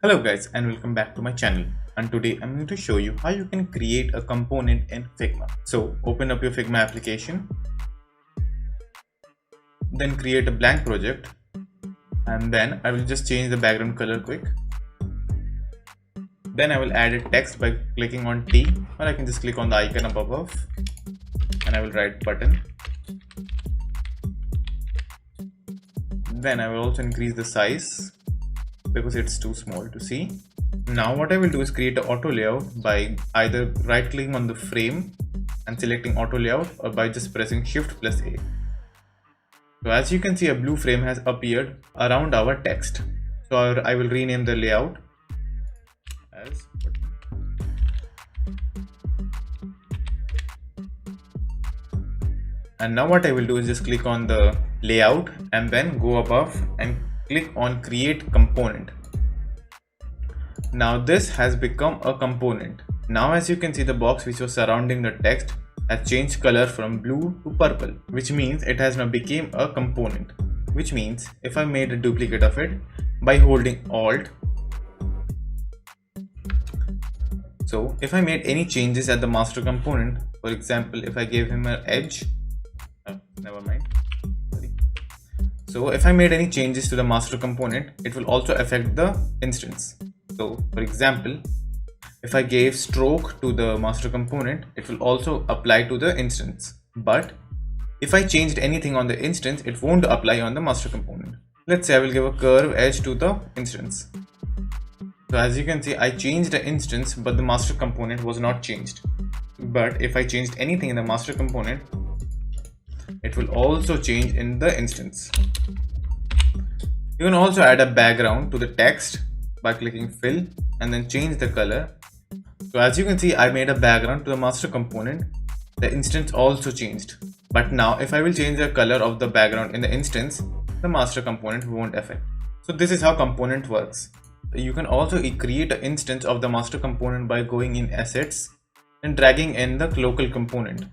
Hello guys and welcome back to my channel, and today I'm going to show you how you can create a component in Figma. So open up your Figma application, then create a blank project, and then I will just change the background color quick. Then I will add a text by clicking on T, or I can just click on the icon up above and I will write button. Then I will also increase the size because it's too small to see. Now what I will do is create an auto layout by either right clicking on the frame and selecting auto layout, or by just pressing Shift plus A. So as you can see, a blue frame has appeared around our text. So I will rename the layout as button. And now what I will do is just click on the layout and then go above and click on create component. Now this has become a component. Now as you can see, the box which was surrounding the text has changed color from blue to purple, which means it has now become a component. Which means if I made a duplicate of it by holding Alt, so if I made any changes at the master component, for example if I gave him an edge, never mind. So if I made any changes to the master component, it will also affect the instance. So for example, if I gave stroke to the master component, it will also apply to the instance. But if I changed anything on the instance, it won't apply on the master component. Let's say I will give a curve edge to the instance. So as you can see, I changed the instance, but the master component was not changed. But if I changed anything in the master component, it will also change in the instance. You can also add a background to the text by clicking fill and then change the color. So as you can see, I made a background to the master component. The instance also changed. But now if I will change the color of the background in the instance, the master component won't affect. So this is how component works. You can also create an instance of the master component by going in assets and dragging in the local component.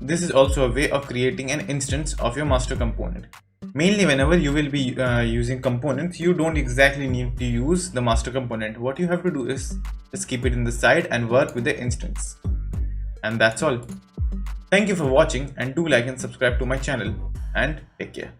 This is also a way of creating an instance of your master component. Mainly whenever you will be using components, you don't exactly need to use the master component. What you have to do is just keep it in the side and work with the instance. And that's all. Thank you for watching, and do like and subscribe to my channel, and take care.